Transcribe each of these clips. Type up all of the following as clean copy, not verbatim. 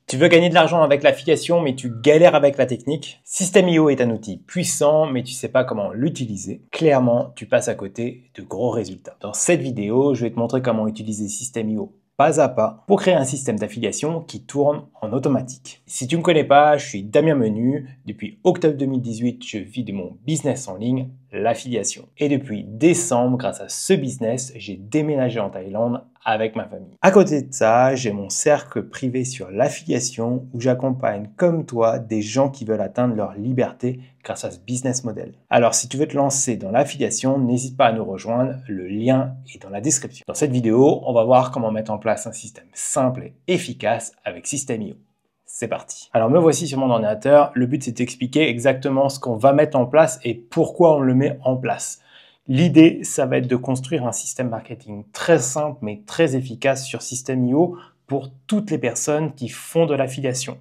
Tu veux gagner de l'argent avec l'affiliation, mais tu galères avec la technique? Systeme.io est un outil puissant, mais tu sais pas comment l'utiliser. Clairement, tu passes à côté de gros résultats. Dans cette vidéo, je vais te montrer comment utiliser Systeme.io pas à pas pour créer un système d'affiliation qui tourne en automatique. Si tu ne me connais pas, je suis Damien Menu. Depuis octobre 2018, je vis de mon business en ligne, l'affiliation. Et depuis décembre, grâce à ce business, j'ai déménagé en Thaïlande avec ma famille. À côté de ça, j'ai mon cercle privé sur l'affiliation où j'accompagne comme toi des gens qui veulent atteindre leur liberté grâce à ce business model. Alors si tu veux te lancer dans l'affiliation, n'hésite pas à nous rejoindre, le lien est dans la description. Dans cette vidéo, on va voir comment mettre en place un système simple et efficace avec Systeme.io. C'est parti. Alors me voici sur mon ordinateur, le but c'est d'expliquer exactement ce qu'on va mettre en place et pourquoi on le met en place. L'idée, ça va être de construire un système marketing très simple mais très efficace sur Systeme.io pour toutes les personnes qui font de l'affiliation.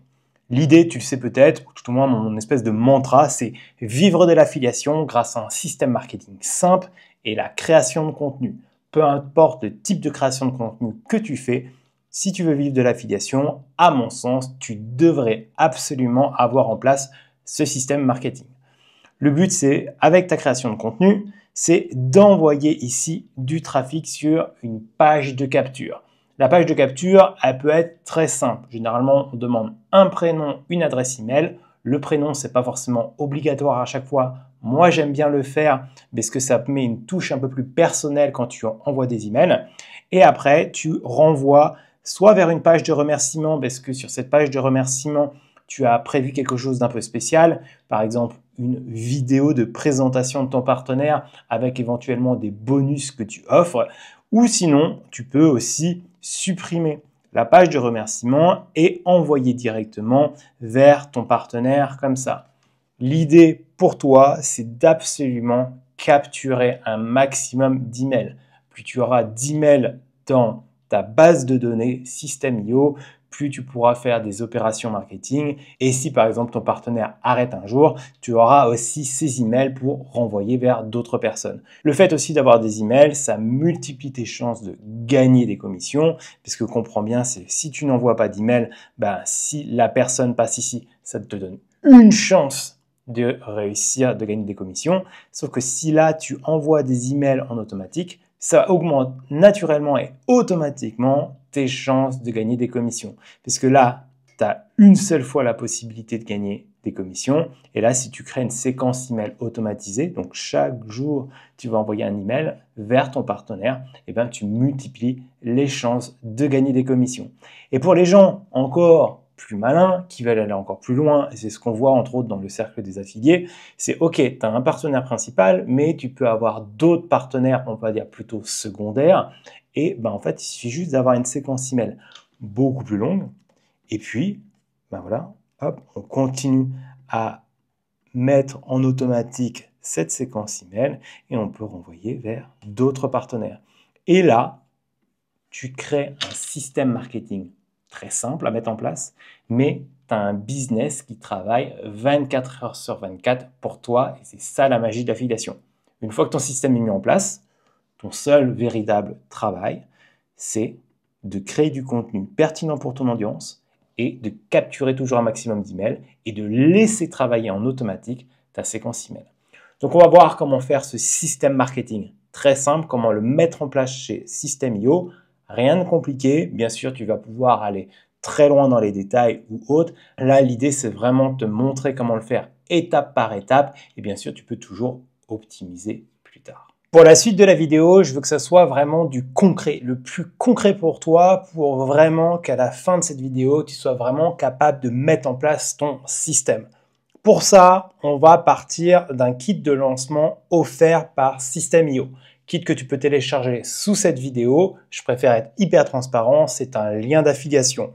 L'idée, tu le sais peut-être, ou tout au moins mon espèce de mantra, c'est vivre de l'affiliation grâce à un système marketing simple et la création de contenu. Peu importe le type de création de contenu que tu fais, si tu veux vivre de l'affiliation, à mon sens, tu devrais absolument avoir en place ce système marketing. Le but, c'est, avec ta création de contenu, c'est d'envoyer ici du trafic sur une page de capture. La page de capture, elle peut être très simple. Généralement, on demande un prénom, une adresse email. Le prénom, c'est pas forcément obligatoire à chaque fois. Moi, j'aime bien le faire parce que ça met une touche un peu plus personnelle quand tu envoies des emails. Et après, tu renvoies soit vers une page de remerciement parce que sur cette page de remerciement, tu as prévu quelque chose d'un peu spécial, par exemple une vidéo de présentation de ton partenaire avec éventuellement des bonus que tu offres, ou sinon tu peux aussi supprimer la page de remerciement et envoyer directement vers ton partenaire comme ça. L'idée pour toi, c'est d'absolument capturer un maximum d'emails. Plus tu auras d'emails dans ta base de données Systeme.io, plus tu pourras faire des opérations marketing. Et si par exemple ton partenaire arrête un jour, tu auras aussi ces emails pour renvoyer vers d'autres personnes. Le fait aussi d'avoir des emails, ça multiplie tes chances de gagner des commissions, parce que comprends bien, c'est si tu n'envoies pas d'email, si la personne passe ici, ça te donne une chance de réussir, de gagner des commissions. Sauf que si là, tu envoies des emails en automatique, ça augmente naturellement et automatiquement tes chances de gagner des commissions. Parce que là, tu as une seule fois la possibilité de gagner des commissions. Et là, si tu crées une séquence email automatisée, donc chaque jour, tu vas envoyer un email vers ton partenaire, et bien tu multiplies les chances de gagner des commissions. Et pour les gens encore plus malins, qui veulent aller encore plus loin, et c'est ce qu'on voit entre autres dans le cercle des affiliés, c'est ok, tu as un partenaire principal, mais tu peux avoir d'autres partenaires, on va dire plutôt secondaires, et en fait, il suffit juste d'avoir une séquence email beaucoup plus longue, et puis, voilà, hop, on continue à mettre en automatique cette séquence email, et on peut renvoyer vers d'autres partenaires. Et là, tu crées un système marketing très simple à mettre en place, mais tu as un business qui travaille 24 heures sur 24 pour toi, et c'est ça la magie de l'affiliation. Une fois que ton système est mis en place, ton seul véritable travail, c'est de créer du contenu pertinent pour ton audience et de capturer toujours un maximum d'emails et de laisser travailler en automatique ta séquence email. Donc on va voir comment faire ce système marketing très simple, comment le mettre en place chez Systeme.io. Rien de compliqué, bien sûr tu vas pouvoir aller très loin dans les détails ou autres. Là l'idée c'est vraiment de te montrer comment le faire étape par étape et bien sûr tu peux toujours optimiser plus tard. Pour la suite de la vidéo, je veux que ça soit vraiment du concret, le plus concret pour toi, pour vraiment qu'à la fin de cette vidéo, tu sois vraiment capable de mettre en place ton système. Pour ça, on va partir d'un kit de lancement offert par Systeme.io. Kit que tu peux télécharger sous cette vidéo. Je préfère être hyper transparent, c'est un lien d'affiliation.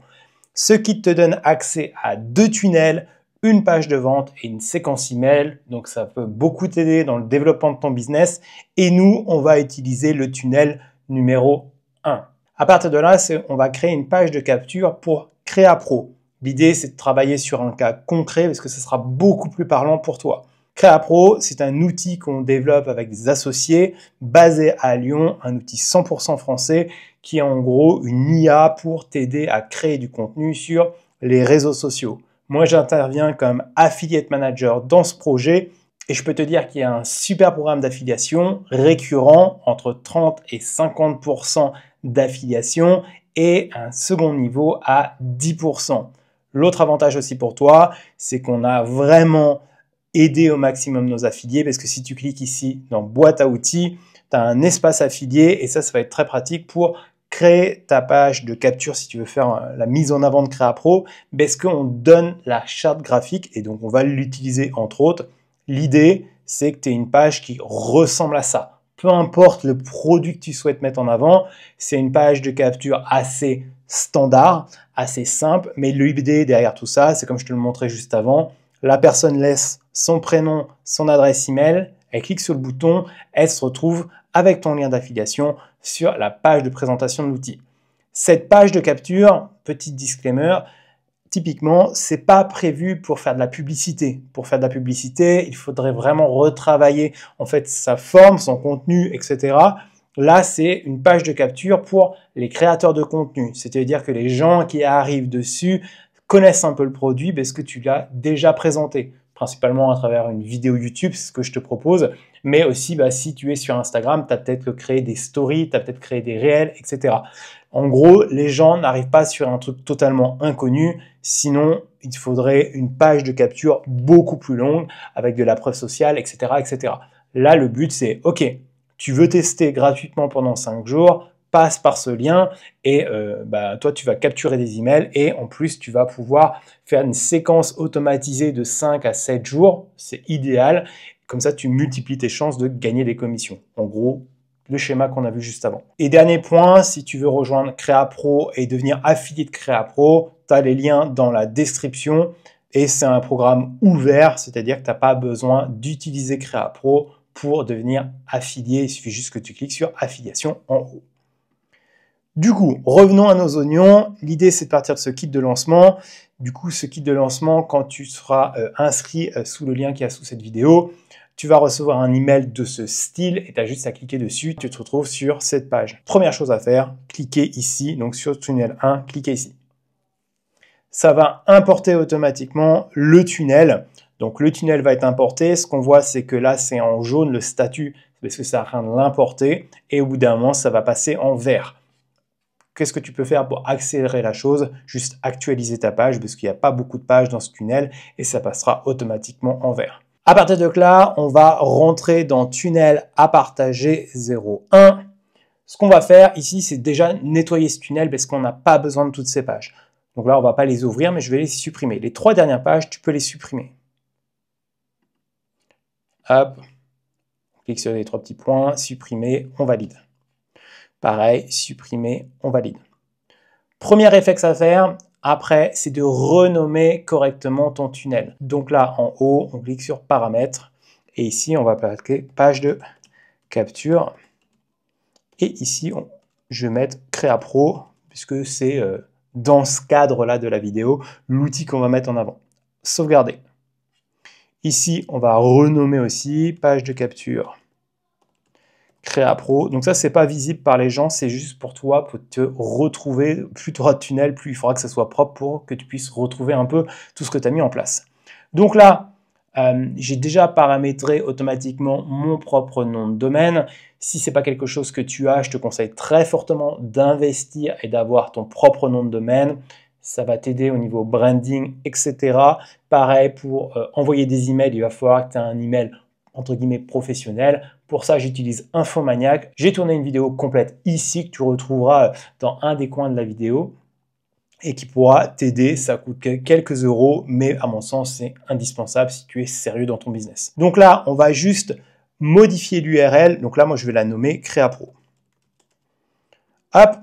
Ce kit te donne accès à 2 tunnels, une page de vente et une séquence email. Donc, ça peut beaucoup t'aider dans le développement de ton business. Et nous, on va utiliser le tunnel numéro 1. À partir de là, on va créer une page de capture pour CréaPro. L'idée, c'est de travailler sur un cas concret parce que ce sera beaucoup plus parlant pour toi. CréaPro, c'est un outil qu'on développe avec des associés basé à Lyon, un outil 100% français qui est en gros une IA pour t'aider à créer du contenu sur les réseaux sociaux. Moi, j'interviens comme affiliate manager dans ce projet et je peux te dire qu'il y a un super programme d'affiliation récurrent entre 30 et 50% d'affiliation et un second niveau à 10%. L'autre avantage aussi pour toi, c'est qu'on a vraiment aidé au maximum nos affiliés parce que si tu cliques ici dans boîte à outils, tu as un espace affilié et ça va être très pratique pour créer ta page de capture si tu veux faire la mise en avant de Créapro parce qu'on donne la charte graphique et donc on va l'utiliser entre autres. L'idée, c'est que tu aies une page qui ressemble à ça. Peu importe le produit que tu souhaites mettre en avant, c'est une page de capture assez standard, assez simple, mais l'idée derrière tout ça, c'est comme je te le montrais juste avant, la personne laisse son prénom, son adresse email, elle clique sur le bouton, elle se retrouve avec ton lien d'affiliation sur la page de présentation de l'outil. Cette page de capture, petit disclaimer, typiquement, c'est pas prévu pour faire de la publicité. Pour faire de la publicité, il faudrait vraiment retravailler en fait sa forme, son contenu, etc. Là, c'est une page de capture pour les créateurs de contenu. C'est-à-dire que les gens qui arrivent dessus connaissent un peu le produit parce que tu l'as déjà présenté. Principalement à travers une vidéo YouTube, c'est ce que je te propose. Mais aussi, si tu es sur Instagram, tu as peut-être créé des stories, tu as peut-être créé des réels, etc. En gros, les gens n'arrivent pas sur un truc totalement inconnu. Sinon, il faudrait une page de capture beaucoup plus longue avec de la preuve sociale, etc., etc. Là, le but, c'est, OK, tu veux tester gratuitement pendant 5 jours, passe par ce lien et toi, tu vas capturer des emails et en plus, tu vas pouvoir faire une séquence automatisée de 5 à 7 jours. C'est idéal. Comme ça, tu multiplies tes chances de gagner des commissions. En gros, le schéma qu'on a vu juste avant. Et dernier point, si tu veux rejoindre Créapro et devenir affilié de Créapro, tu as les liens dans la description et c'est un programme ouvert, c'est-à-dire que tu n'as pas besoin d'utiliser Créapro pour devenir affilié. Il suffit juste que tu cliques sur affiliation en haut. Du coup, revenons à nos oignons. L'idée, c'est de partir de ce kit de lancement. Du coup, ce kit de lancement, quand tu seras inscrit sous le lien qui est sous cette vidéo, tu vas recevoir un email de ce style et tu as juste à cliquer dessus. Tu te retrouves sur cette page. Première chose à faire, cliquez ici, donc sur tunnel 1, cliquez ici. Ça va importer automatiquement le tunnel. Donc le tunnel va être importé. Ce qu'on voit, c'est que là, c'est en jaune le statut parce que ça est en train de l'importer. Et au bout d'un moment, ça va passer en vert. Qu'est-ce que tu peux faire pour accélérer la chose? Juste actualiser ta page parce qu'il n'y a pas beaucoup de pages dans ce tunnel et ça passera automatiquement en vert. À partir de là, on va rentrer dans tunnel à partager 01. Ce qu'on va faire ici, c'est déjà nettoyer ce tunnel parce qu'on n'a pas besoin de toutes ces pages. Donc là, on ne va pas les ouvrir, mais je vais les supprimer. Les 3 dernières pages, tu peux les supprimer. Hop, on clique sur les 3 petits points, supprimer, on valide. Pareil, supprimer, on valide. Premier réflexe à faire, après, c'est de renommer correctement ton tunnel. Donc là, en haut, on clique sur paramètres. Et ici, on va passer page de capture. Et ici, je vais mettre Créapro, puisque c'est dans ce cadre-là de la vidéo, l'outil qu'on va mettre en avant. Sauvegarder. Ici, on va renommer aussi page de capture. Créapro. Donc ça, c'est pas visible par les gens, c'est juste pour toi, pour te retrouver. Plus tu auras de tunnel, plus il faudra que ça soit propre pour que tu puisses retrouver un peu tout ce que tu as mis en place. Donc là, j'ai déjà paramétré automatiquement mon propre nom de domaine. Si ce n'est pas quelque chose que tu as, je te conseille très fortement d'investir et d'avoir ton propre nom de domaine. Ça va t'aider au niveau branding, etc. Pareil, pour envoyer des emails, il va falloir que tu aies un email entre guillemets professionnel. Pour ça, j'utilise Infomaniac. J'ai tourné une vidéo complète ici que tu retrouveras dans un des coins de la vidéo et qui pourra t'aider. Ça coûte quelques euros, mais à mon sens, c'est indispensable si tu es sérieux dans ton business. Donc là, on va juste modifier l'URL. Donc là, moi, je vais la nommer Créapro. Hop,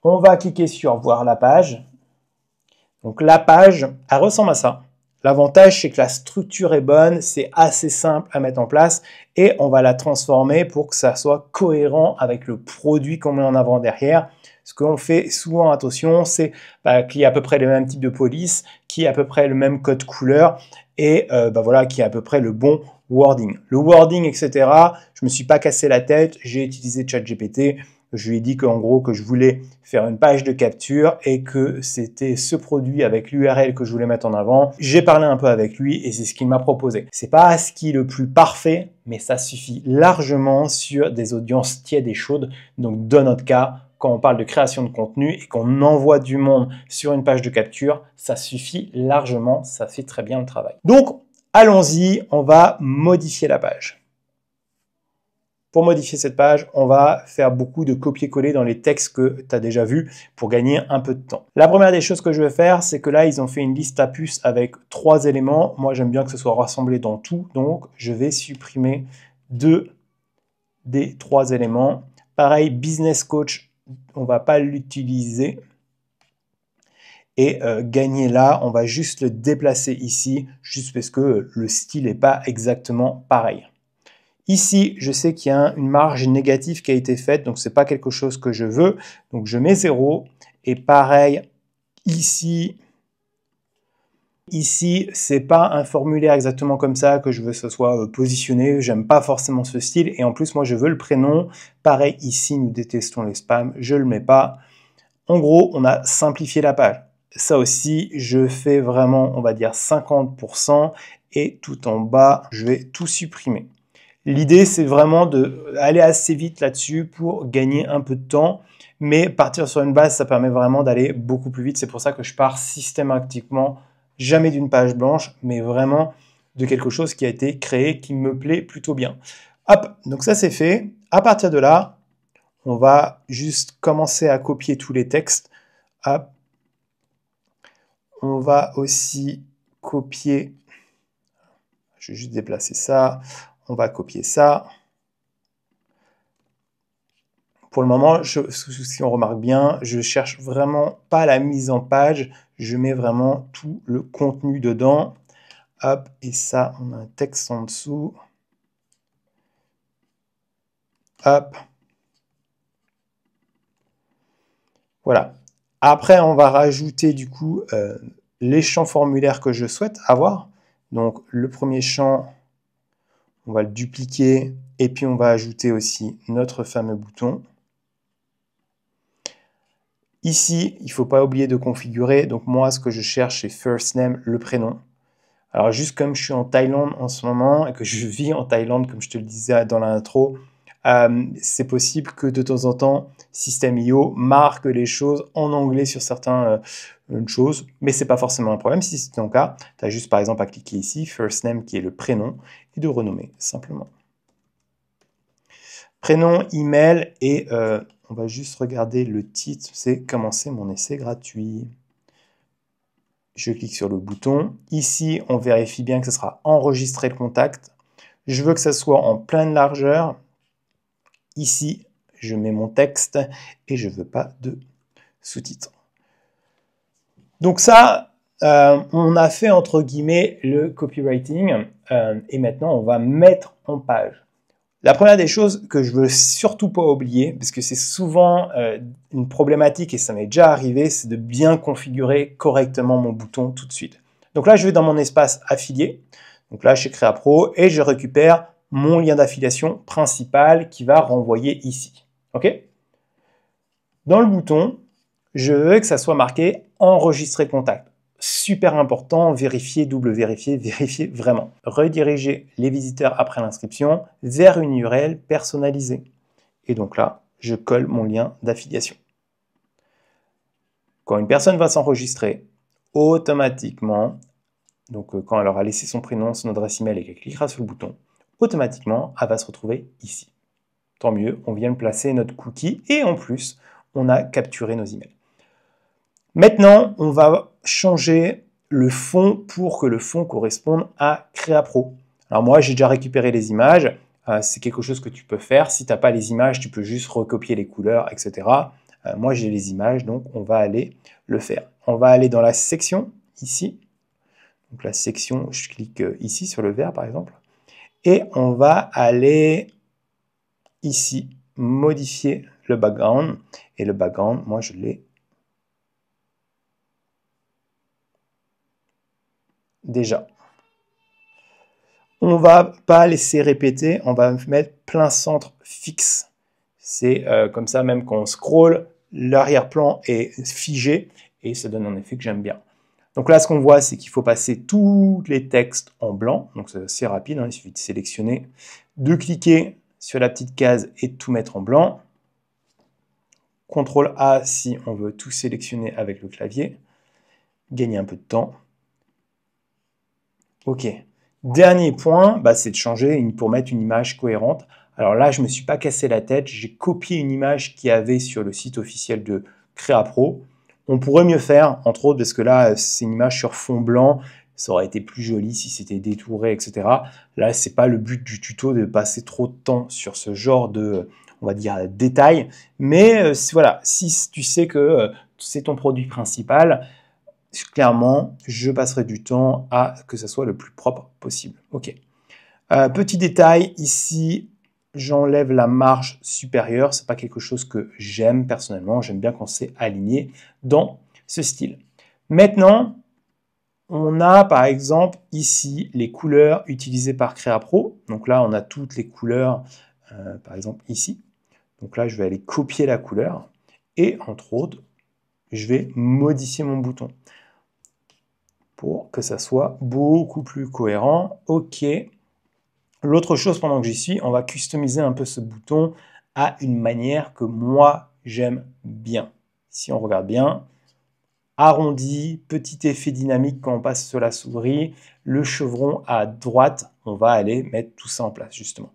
on va cliquer sur voir la page. Donc la page, elle ressemble à ça. L'avantage, c'est que la structure est bonne, c'est assez simple à mettre en place et on va la transformer pour que ça soit cohérent avec le produit qu'on met en avant derrière. Ce qu'on fait souvent attention, c'est qu'il y a à peu près le même type de police, qu'il y a à peu près le même code couleur et voilà, qu'il y a à peu près le bon wording. Le wording, etc., je me suis pas cassé la tête, j'ai utilisé ChatGPT. Je lui ai dit qu'en gros, que je voulais faire une page de capture et que c'était ce produit avec l'URL que je voulais mettre en avant. J'ai parlé un peu avec lui et c'est ce qu'il m'a proposé. C'est pas ce qui est le plus parfait, mais ça suffit largement sur des audiences tièdes et chaudes. Donc, dans notre cas, quand on parle de création de contenu et qu'on envoie du monde sur une page de capture, ça suffit largement, ça fait très bien le travail. Donc, allons-y, on va modifier la page. Pour modifier cette page, on va faire beaucoup de copier-coller dans les textes que tu as déjà vus pour gagner un peu de temps. La première des choses que je vais faire, c'est que là, ils ont fait une liste à puces avec 3 éléments. Moi, j'aime bien que ce soit rassemblé dans tout, donc je vais supprimer 2 des 3 éléments. Pareil, business coach, on ne va pas l'utiliser. Et gagner là, on va juste le déplacer ici, juste parce que le style n'est pas exactement pareil. Ici, je sais qu'il y a une marge négative qui a été faite, donc ce n'est pas quelque chose que je veux. Donc je mets 0. Et pareil, ici, ce n'est pas un formulaire exactement comme ça que je veux que ce soit positionné. J'aime pas forcément ce style. Et en plus, moi, je veux le prénom. Pareil, ici, nous détestons les spams. Je ne le mets pas. En gros, on a simplifié la page. Ça aussi, je fais vraiment, on va dire 50%. Et tout en bas, je vais tout supprimer. L'idée, c'est vraiment d'aller assez vite là-dessus pour gagner un peu de temps, mais partir sur une base, ça permet vraiment d'aller beaucoup plus vite. C'est pour ça que je pars systématiquement, jamais d'une page blanche, mais vraiment de quelque chose qui a été créé, qui me plaît plutôt bien. Hop, donc ça c'est fait. À partir de là, on va juste commencer à copier tous les textes. Hop. On va aussi copier, je vais juste déplacer ça. On va copier ça. Pour le moment, si on remarque bien, je cherche vraiment pas la mise en page. Je mets vraiment tout le contenu dedans. Hop, et ça, on a un texte en dessous. Hop. Voilà. Après, on va rajouter du coup les champs formulaires que je souhaite avoir. Donc, le premier champ, on va le dupliquer. Et puis, on va ajouter aussi notre fameux bouton. Ici, il ne faut pas oublier de configurer. Donc moi, ce que je cherche, c'est first name, le prénom. Alors juste comme je suis en Thaïlande en ce moment et que je vis en Thaïlande, comme je te le disais dans l'intro, c'est possible que de temps en temps, System.io marque les choses en anglais sur certaines choses, mais ce n'est pas forcément un problème. Si c'est ton cas, tu as juste par exemple à cliquer ici, first name qui est le prénom, et de renommer simplement. Prénom, email et on va juste regarder le titre, c'est « Commencer mon essai gratuit ». Je clique sur le bouton. Ici, on vérifie bien que ce sera enregistré le contact. Je veux que ça soit en pleine largeur. Ici, je mets mon texte et je ne veux pas de sous-titres. Donc ça, on a fait entre guillemets le copywriting et maintenant, on va mettre en page. La première des choses que je veux surtout pas oublier, parce que c'est souvent une problématique et ça m'est déjà arrivé, c'est de bien configurer correctement mon bouton tout de suite. Donc là, je vais dans mon espace affilié. Donc là, chez CréaPro et je récupère mon lien d'affiliation principal qui va renvoyer ici. OK ? Dans le bouton, je veux que ça soit marqué « Enregistrer contact ». Super important, vérifier, double vérifier, vérifier vraiment. Rediriger les visiteurs après l'inscription vers une URL personnalisée. Et donc là, je colle mon lien d'affiliation. Quand une personne va s'enregistrer, automatiquement, donc quand elle aura laissé son prénom, son adresse email et qu'elle cliquera sur le bouton, automatiquement, elle va se retrouver ici. Tant mieux, on vient de placer notre cookie et en plus, on a capturé nos emails. Maintenant, on va changer le fond pour que le fond corresponde à CréaPro. Alors moi, j'ai déjà récupéré les images. C'est quelque chose que tu peux faire. Si tu n'as pas les images, tu peux juste recopier les couleurs, etc. Moi, j'ai les images, donc on va aller le faire. On va aller dans la section, ici. Donc la section, je clique ici sur le vert, par exemple. Et on va aller ici, modifier le background. Et le background, moi, je l'ai déjà. On va pas laisser répéter, on va mettre plein centre fixe C'est comme ça, même quand on scrolle, l'arrière-plan est figé et ça donne un effet que j'aime bien. Donc là, ce qu'on voit, c'est qu'il faut passer tous les textes en blanc. Donc c'est assez rapide, hein, il suffit de sélectionner, de cliquer sur la petite case et de tout mettre en blanc. CTRL A si on veut tout sélectionner avec le clavier. Gagner un peu de temps. Ok. Dernier point, bah, c'est de changer pour mettre une image cohérente. Alors là, je ne me suis pas cassé la tête. J'ai copié une image qu'il y avait sur le site officiel de Créapro. On pourrait mieux faire, entre autres, parce que là, c'est une image sur fond blanc. Ça aurait été plus joli si c'était détouré, etc. Là, c'est pas le but du tuto de passer trop de temps sur ce genre de, on va dire, détails. Mais voilà, si tu sais que c'est ton produit principal, clairement, je passerai du temps à que ça soit le plus propre possible. Ok. Petit détail, ici, j'enlève la marge supérieure. C'est pas quelque chose que j'aime personnellement. J'aime bien quand c'est aligné dans ce style. Maintenant, on a par exemple ici les couleurs utilisées par Créapro. Donc là, on a toutes les couleurs, par exemple ici. Donc là, je vais aller copier la couleur. Et entre autres, je vais modifier mon bouton pour que ça soit beaucoup plus cohérent. Ok. L'autre chose, pendant que j'y suis, on va customiser un peu ce bouton à une manière que moi, j'aime bien. Si on regarde bien, arrondi, petit effet dynamique quand on passe sur la souris, le chevron à droite, on va aller mettre tout ça en place, justement.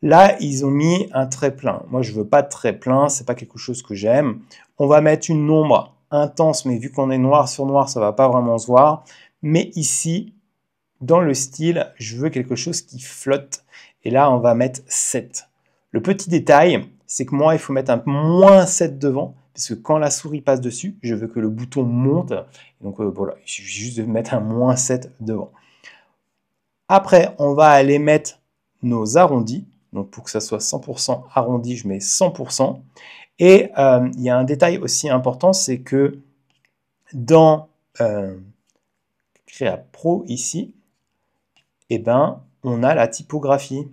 Là, ils ont mis un trait plein. Moi, je veux pas de trait plein, c'est pas quelque chose que j'aime. On va mettre une ombre intense, mais vu qu'on est noir sur noir, ça va pas vraiment se voir. Mais ici, dans le style, je veux quelque chose qui flotte. Et là, on va mettre 7. Le petit détail, c'est que moi, il faut mettre un moins 7 devant, parce que quand la souris passe dessus, je veux que le bouton monte. Donc voilà, il suffit juste de mettre un moins 7 devant. Après, on va aller mettre nos arrondis. Donc pour que ça soit 100% arrondi, je mets 100%. Et il y a un détail aussi important, c'est que dans Créapro ici, eh ben, on a la typographie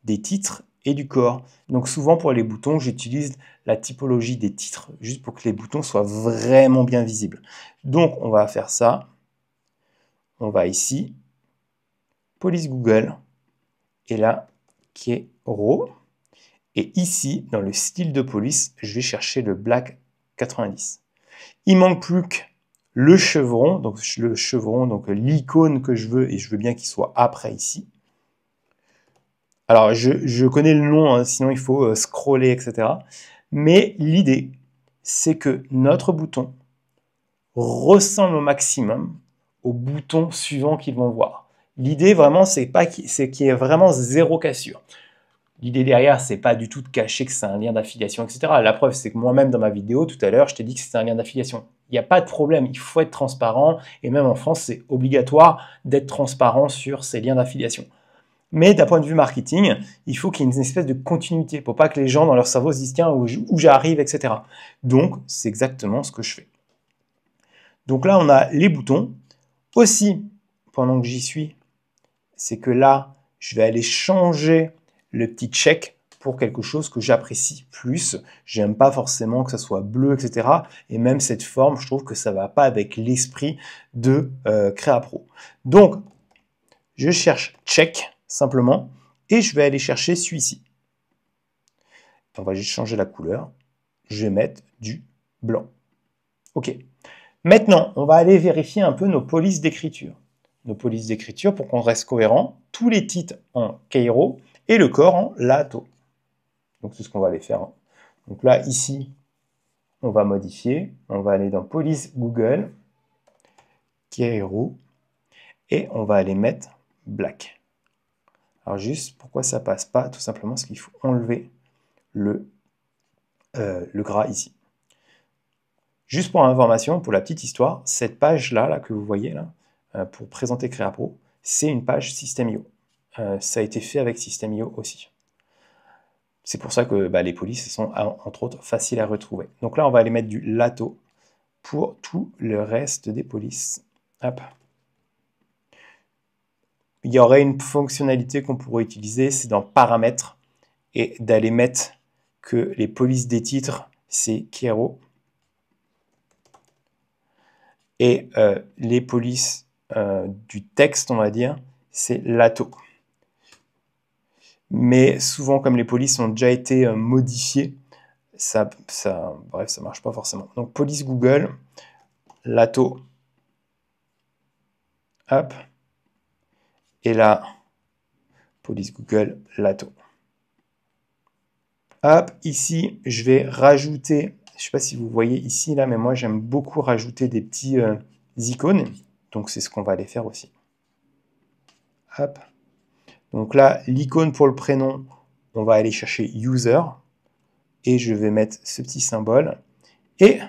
des titres et du corps. Donc souvent pour les boutons, j'utilise la typologie des titres, juste pour que les boutons soient vraiment bien visibles. Donc on va faire ça. On va ici, police Google, et là, Kéro. Et ici, dans le style de police, je vais chercher le Black 90. Il manque plus que le chevron, donc l'icône que je veux, et je veux bien qu'il soit après ici. Alors, je connais le nom, hein, sinon il faut scroller, etc. Mais l'idée, c'est que notre bouton ressemble au maximum au bouton suivant qu'ils vont voir. L'idée, vraiment, c'est qu'il y ait vraiment zéro cassure. L'idée derrière, c'est pas du tout de cacher que c'est un lien d'affiliation, etc. La preuve, c'est que moi-même, dans ma vidéo, tout à l'heure, je t'ai dit que c'était un lien d'affiliation. Il n'y a pas de problème, il faut être transparent, et même en France, c'est obligatoire d'être transparent sur ces liens d'affiliation. Mais d'un point de vue marketing, il faut qu'il y ait une espèce de continuité pour pas que les gens dans leur cerveau se disent tiens où j'arrive, etc. Donc c'est exactement ce que je fais. Donc là on a les boutons. Aussi, pendant que j'y suis, c'est que là je vais aller changer le petit check pour quelque chose que j'apprécie plus. J'aime pas forcément que ça soit bleu, etc. Et même cette forme, je trouve que ça va pas avec l'esprit de Créapro. Donc je cherche check simplement, et je vais aller chercher celui-ci. On va juste changer la couleur. Je vais mettre du blanc. OK. Maintenant, on va aller vérifier un peu nos polices d'écriture. Nos polices d'écriture, pour qu'on reste cohérent, tous les titres en Cairo et le corps en Lato. Donc c'est ce qu'on va aller faire. Donc là, ici, on va modifier. On va aller dans police Google, Cairo, et on va aller mettre black. Alors juste, pourquoi ça passe pas? Tout simplement parce qu'il faut enlever le gras ici. Juste pour information, pour la petite histoire, cette page-là que vous voyez là, pour présenter Créapro, c'est une page System.io. Ça a été fait avec System.io aussi. C'est pour ça que les polices sont entre autres faciles à retrouver. Donc là, on va aller mettre du Lato pour tout le reste des polices. Hop. Il y aurait une fonctionnalité qu'on pourrait utiliser, c'est dans Paramètres, et d'aller mettre que les polices des titres, c'est Kero. Et les polices du texte, on va dire, c'est Lato. Mais souvent, comme les polices ont déjà été modifiées, bref, ça marche pas forcément. Donc, police Google, Lato, hop, et là, police Google, Lato. Hop, ici, je vais rajouter, je ne sais pas si vous voyez ici, là, mais moi, j'aime beaucoup rajouter des petits icônes. Donc, c'est ce qu'on va aller faire aussi. Hop. Donc là, l'icône pour le prénom, on va aller chercher user. Et je vais mettre ce petit symbole. Et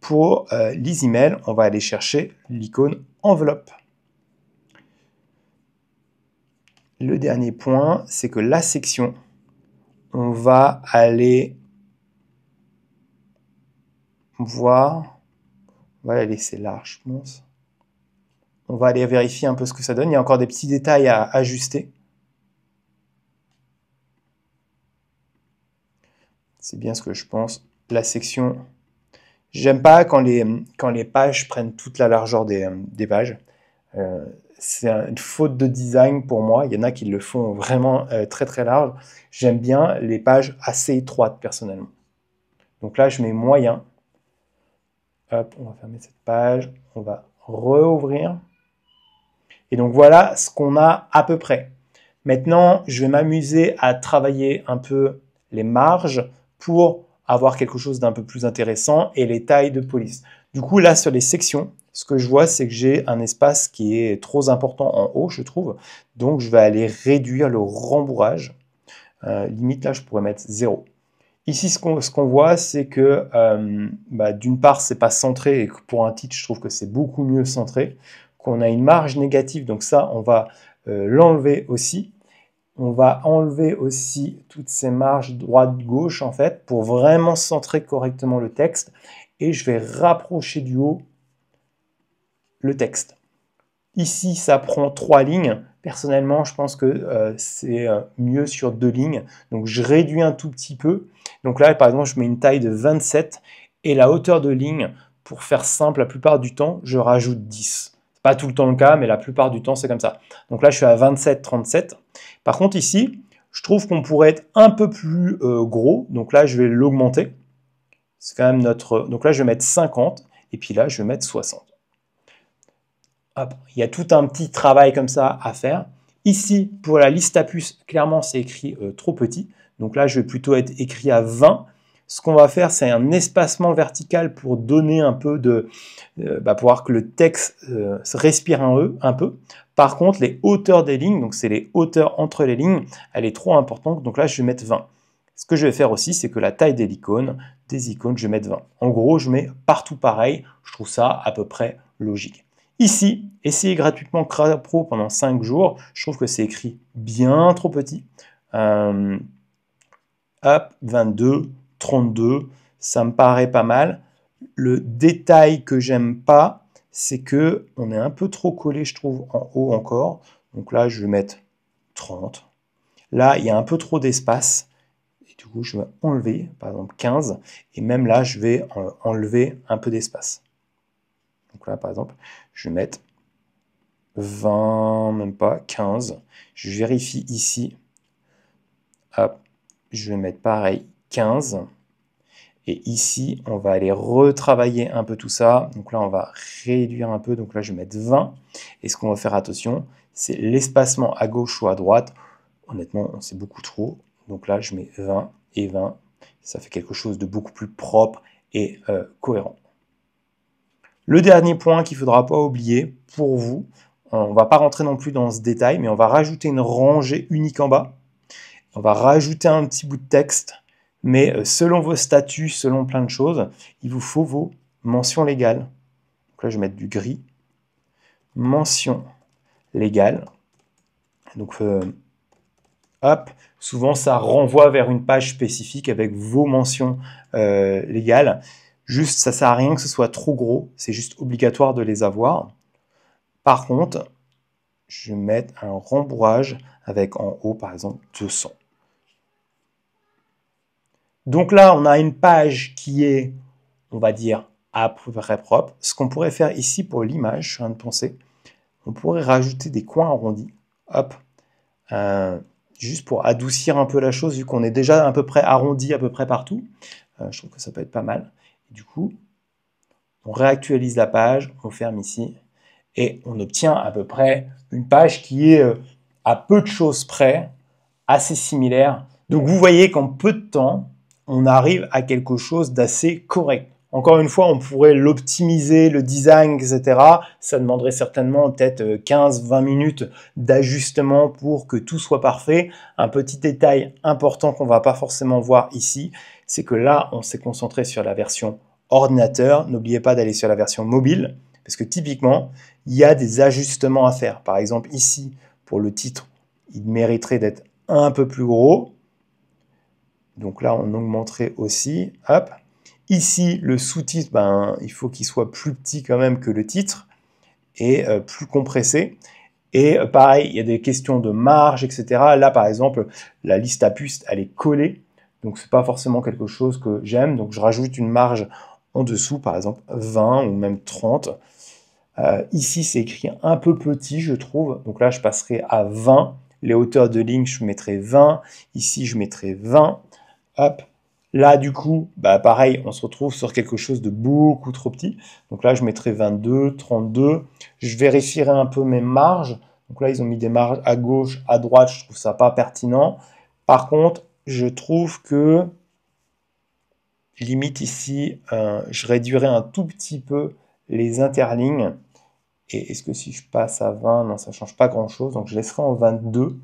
pour les emails, on va aller chercher l'icône enveloppe. Le dernier point, c'est que la section, on va aller voir, on va la laisser large, je pense. On va aller vérifier un peu ce que ça donne. Il y a encore des petits détails à ajuster. C'est bien ce que je pense. La section, j'aime pas quand les pages prennent toute la largeur des pages. C'est une faute de design pour moi. Il y en a qui le font vraiment très très large. J'aime bien les pages assez étroites personnellement. Donc là, je mets moyen. Hop, on va fermer cette page. On va rouvrir. Et donc voilà ce qu'on a à peu près. Maintenant, je vais m'amuser à travailler un peu les marges pour avoir quelque chose d'un peu plus intéressant et les tailles de police. Du coup, là, sur les sections, ce que je vois, c'est que j'ai un espace qui est trop important en haut, je trouve. Donc, je vais aller réduire le rembourrage. Limite, là, je pourrais mettre 0. Ici, ce qu'on voit, c'est que d'une part, c'est pas centré et que pour un titre, je trouve que c'est beaucoup mieux centré. Qu'on a une marge négative, donc ça, on va l'enlever aussi. On va enlever aussi toutes ces marges droite-gauche, en fait, pour vraiment centrer correctement le texte. Et je vais rapprocher du haut le texte. Ici, ça prend 3 lignes. Personnellement, je pense que c'est mieux sur 2 lignes. Donc, je réduis un tout petit peu. Donc là, par exemple, je mets une taille de 27. Et la hauteur de ligne, pour faire simple, la plupart du temps, je rajoute 10. C'est pas tout le temps le cas, mais la plupart du temps, c'est comme ça. Donc là, je suis à 27-37. Par contre, ici, je trouve qu'on pourrait être un peu plus gros. Donc là, je vais l'augmenter. C'est quand même notre... Donc là, je vais mettre 50. Et puis là, je vais mettre 60. Hop, il y a tout un petit travail comme ça à faire. Ici, pour la liste à puces, clairement, c'est écrit trop petit. Donc là, je vais plutôt être écrit à 20. Ce qu'on va faire, c'est un espacement vertical pour donner un peu de... pour voir que le texte se respire un peu. Par contre, les hauteurs des lignes, donc c'est les hauteurs entre les lignes, elle est trop importante. Donc là, je vais mettre 20. Ce que je vais faire aussi, c'est que la taille des icônes, je vais mettre 20. En gros, je mets partout pareil. Je trouve ça à peu près logique. Ici, essayez gratuitement CraPro pendant 5 jours. Je trouve que c'est écrit bien trop petit. Hop, 22, 32, ça me paraît pas mal. Le détail que j'aime pas, c'est que on est un peu trop collé, je trouve, en haut encore. Donc là, je vais mettre 30. Là, il y a un peu trop d'espace. Et du coup, je vais enlever, par exemple, 15. Et même là, je vais enlever un peu d'espace. Donc là, par exemple, je vais mettre 20, même pas, 15. Je vérifie ici. Hop, je vais mettre pareil, 15. Et ici, on va aller retravailler un peu tout ça. Donc là, on va réduire un peu. Donc là, je vais mettre 20. Et ce qu'on va faire attention, c'est l'espacement à gauche ou à droite. Honnêtement, c'est beaucoup trop. Donc là, je mets 20 et 20. Ça fait quelque chose de beaucoup plus propre et cohérent. Le dernier point qu'il ne faudra pas oublier pour vous, on ne va pas rentrer non plus dans ce détail, mais on va rajouter une rangée unique en bas. On va rajouter un petit bout de texte, mais selon vos statuts, selon plein de choses, il vous faut vos mentions légales. Donc là, je vais mettre du gris. Mention légale. Donc, hop, souvent ça renvoie vers une page spécifique avec vos mentions légales. Juste, ça ne sert à rien que ce soit trop gros, c'est juste obligatoire de les avoir. Par contre, je vais mettre un rembourrage avec en haut, par exemple, 200. Donc là, on a une page qui est, on va dire, à peu près propre. Ce qu'on pourrait faire ici pour l'image, je suis en train de penser, on pourrait rajouter des coins arrondis. Hop. Juste pour adoucir un peu la chose, vu qu'on est déjà à peu près arrondi à peu près partout. Je trouve que ça peut être pas mal. Et du coup, on réactualise la page, on ferme ici, et on obtient à peu près une page qui est à peu de choses près, assez similaire. Donc vous voyez qu'en peu de temps, on arrive à quelque chose d'assez correct. Encore une fois, on pourrait l'optimiser, le design, etc. Ça demanderait certainement peut-être 15-20 minutes d'ajustement pour que tout soit parfait. Un petit détail important qu'on ne va pas forcément voir ici, c'est que là, on s'est concentré sur la version ordinateur. N'oubliez pas d'aller sur la version mobile, parce que typiquement, il y a des ajustements à faire. Par exemple, ici, pour le titre, il mériterait d'être un peu plus gros. Donc là, on augmenterait aussi. Hop. Ici, le sous-titre, il faut qu'il soit plus petit quand même que le titre et plus compressé. Et pareil, il y a des questions de marge, etc. Là, par exemple, la liste à puces, elle est collée. Donc, c'est pas forcément quelque chose que j'aime. Donc, je rajoute une marge en dessous, par exemple 20 ou même 30. Ici, c'est écrit un peu petit, je trouve. Donc là, je passerai à 20. Les hauteurs de ligne, je mettrai 20. Ici, je mettrai 20. Hop. Là, du coup, pareil, on se retrouve sur quelque chose de beaucoup trop petit. Donc là, je mettrai 22, 32. Je vérifierai un peu mes marges. Donc là, ils ont mis des marges à gauche, à droite. Je trouve ça pas pertinent. Par contre, je trouve que limite ici, je réduirai un tout petit peu les interlignes. Et est-ce que si je passe à 20, non, ça ne change pas grand-chose. Donc, je laisserai en 22.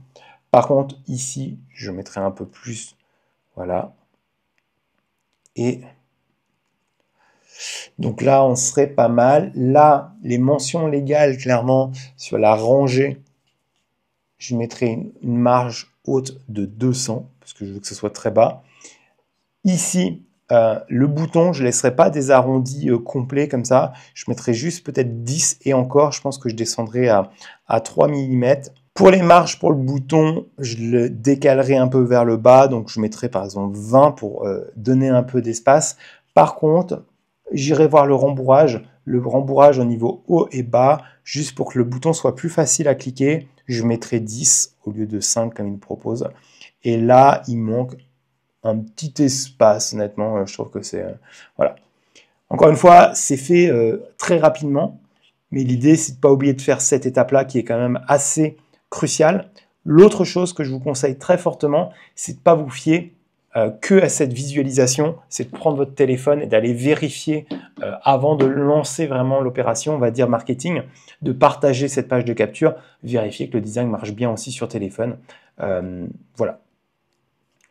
Par contre, ici, je mettrai un peu plus. Voilà. Et donc là, on serait pas mal. Là, les mentions légales, clairement, sur la rangée, je mettrai une marge haute de 200, parce que je veux que ce soit très bas. Ici, le bouton, je ne laisserai pas des arrondis complets comme ça. Je mettrai juste peut-être 10 et encore, je pense que je descendrai à 3 mm. Pour les marges, pour le bouton, je le décalerai un peu vers le bas. Donc, je mettrai par exemple 20 pour donner un peu d'espace. Par contre, j'irai voir le rembourrage. Le rembourrage au niveau haut et bas, juste pour que le bouton soit plus facile à cliquer, je mettrai 10 au lieu de 5 comme il propose. Et là, il manque un petit espace, honnêtement, je trouve que c'est... voilà. Encore une fois, c'est fait très rapidement, mais l'idée, c'est de ne pas oublier de faire cette étape-là qui est quand même assez cruciale. L'autre chose que je vous conseille très fortement, c'est de ne pas vous fier que à cette visualisation, c'est de prendre votre téléphone et d'aller vérifier avant de lancer vraiment l'opération, on va dire marketing, de partager cette page de capture, vérifier que le design marche bien aussi sur téléphone. Voilà.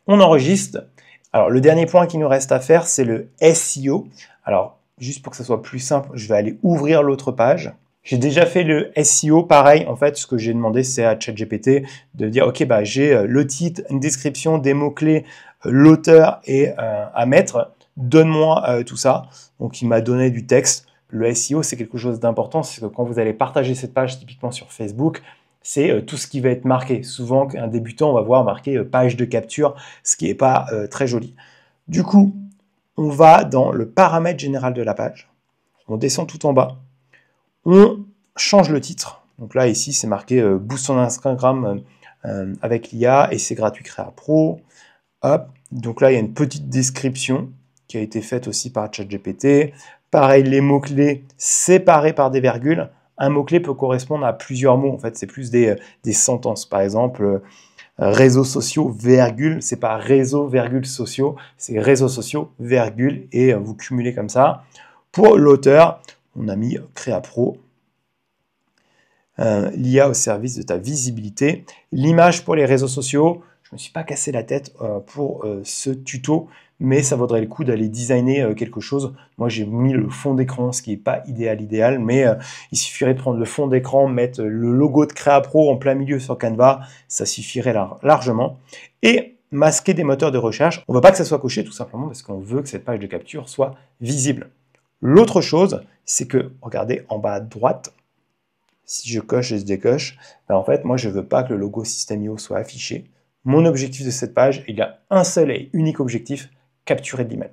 On enregistre. Alors, le dernier point qui nous reste à faire, c'est le SEO. Alors, juste pour que ça soit plus simple, je vais aller ouvrir l'autre page. J'ai déjà fait le SEO, pareil. En fait, ce que j'ai demandé, c'est à ChatGPT de dire, OK, j'ai le titre, une description, des mots-clés, l'auteur et à mettre. Donne-moi tout ça. Donc, il m'a donné du texte. Le SEO, c'est quelque chose d'important. C'est que quand vous allez partager cette page, typiquement sur Facebook, c'est tout ce qui va être marqué. Souvent, un débutant, on va voir marqué page de capture, ce qui n'est pas très joli. Du coup, on va dans le paramètre général de la page. On descend tout en bas. On change le titre. Donc là, ici, c'est marqué Boost son Instagram avec l'IA et c'est gratuit Créa Pro. Hop. Donc là, il y a une petite description qui a été faite aussi par ChatGPT. Pareil, les mots-clés séparés par des virgules. Un mot-clé peut correspondre à plusieurs mots. En fait, c'est plus des sentences. Par exemple, réseaux sociaux, virgule. C'est pas réseaux, virgule, sociaux. C'est réseaux sociaux, virgule. Et vous cumulez comme ça. Pour l'auteur, on a mis Créa Pro. L'IA au service de ta visibilité. L'image pour les réseaux sociaux. Je ne me suis pas cassé la tête pour ce tuto, mais ça vaudrait le coup d'aller designer quelque chose. Moi, j'ai mis le fond d'écran, ce qui n'est pas idéal, mais il suffirait de prendre le fond d'écran, mettre le logo de Créa Pro en plein milieu sur Canva, ça suffirait largement. Et masquer des moteurs de recherche. On ne veut pas que ça soit coché, tout simplement, parce qu'on veut que cette page de capture soit visible. L'autre chose, c'est que, regardez, en bas à droite, si je coche et je décoche, en fait, moi, je ne veux pas que le logo System.io soit affiché. Mon objectif de cette page, il y a un seul et unique objectif, capturer de l'email.